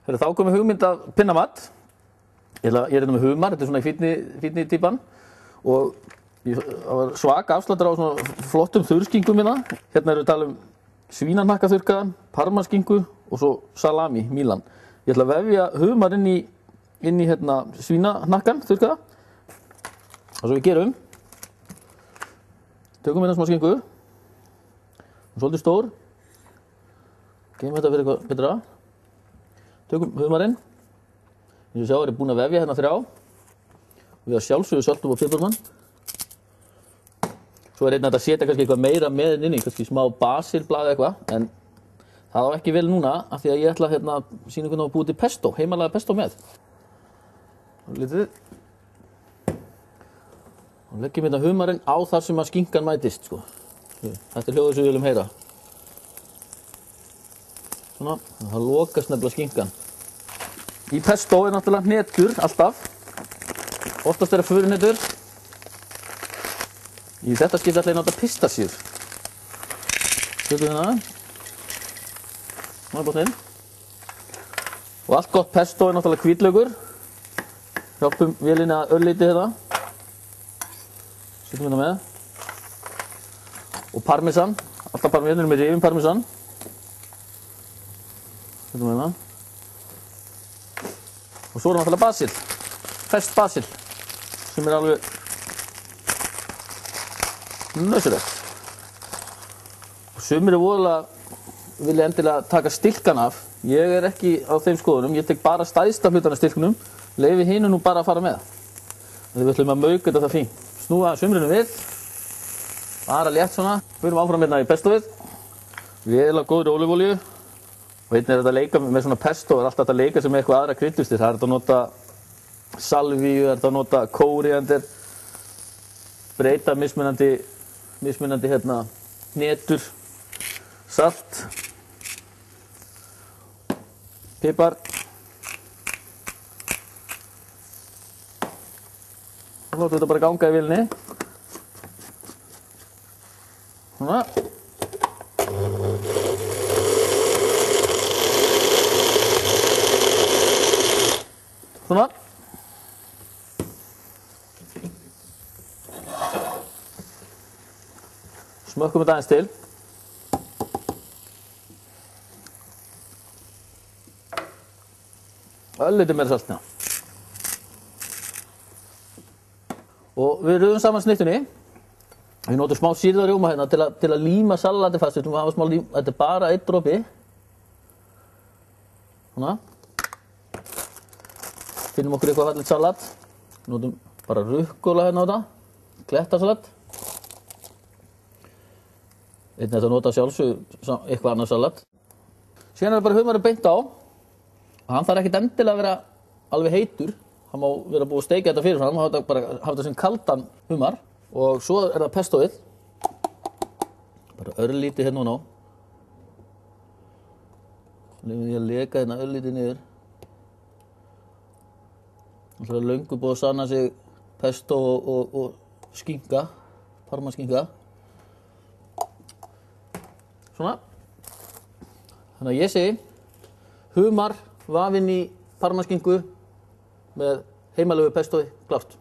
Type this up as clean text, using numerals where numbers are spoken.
Þá komum við hugmynd af pinnamat. Ég er með humar, þetta er svona í fínni típan. Og það var svaka afsláttur á svona flottum þurrskingum hérna. Hérna erum við að tala um svínanakka þurrkaðan, parmaskingu og svo salami, Milan. Ég ætla að vefja humar inn í hérna svínanakkan þurrkaða. Og svo við gerum. Tökum hérna smá skingu. Svolítið stór. Geymum þetta fyrir eitthvað betra. Tökum humarinn. Eins og sjá er ég búinn að vefja hérna 3. Við að sjálfsögðu söltum og piparmann. Svo er einnig að setja kannski eitthvað meira með inn í, kannski smá basilblað eitthvað. En það á ekki vel núna af því að ég ætla hérna að sýna hvernig að búið til pesto, heimalega pesto með. Lítið. Og leggjum hérna humarinn á þar sem að skinkan mætist, sko. Þetta er hljóðið sem við viljum heyra. Svona, það lokast nefnilega skinkan. Í pesto er náttúrulega hnetur, alltaf. Oftast er það furuhnetur. Í þetta skipti ætla ég að nota pistasíur. Tökum hérna. Ná er botninn. Og allt gott pesto er náttúrulega hvítlaukur. Hjálpum vélinni að örlítið hérna. Setjum hérna með. Og parmesan. Alltaf parmesan með rifin parmesan. Setjum hérna. Og svo er náttúrulega basil. Ferskt basil. Sem er alveg nöðsynlegt. Og sumir er voðalega vilja endilega taka stilkan af. Ég er ekki á þeim skoðunum. Ég tek bara stærsta hlutan af stilkunum. Leyfi hinu nú bara að fara með. Við ætlum að mauka þetta fínt. Snúa sumrinu við. Bara létt svona. Við erum áfram hérna í pestoið. Vel af góðri ólífuolíu. Og einnig er þetta að leika með svona pesto. Það er alltaf að leika sem með eitthvað aðra kryddjurtir. Það er þetta að nota salvíu, það er þetta að nota kóríander. Breyta mismunandi hérna hnetur. Salt. Pipar. Og látum þetta bara ganga í vélinni. Svona. Svona. Smökkum þetta aðeins til. Örlítið meira salt hérna. Og við röðum saman snittunni. Við notum smá sýrða rjóma hérna til að líma salati fast. Við ætlum að hafa smá lím. Þetta er bara 1 dropi. Svona. Finnum okkur eitthvað fallegt salat. Við notum bara rucola hérna á þetta. Klettasalat. Einnig þetta nota sjálfsögðu eitthvað annað salat. Síðan er bara humarinn beint á. Og hann þarf ekkert endilega að vera alveg heitur. Hann má vera búið að steikja þetta fyrir, hann má hafa þetta sem kaldan humar. Og svo er það pestoið. Bara örlítið hérna og ná. Leyfum því að leka hérna örlítið niður. Það er löngu búið að sanna sig pesto og skinka, parmaskinka. Svona. Þannig að ég segi humar vafinn í parmaskinku með heimalegu pestói klárt.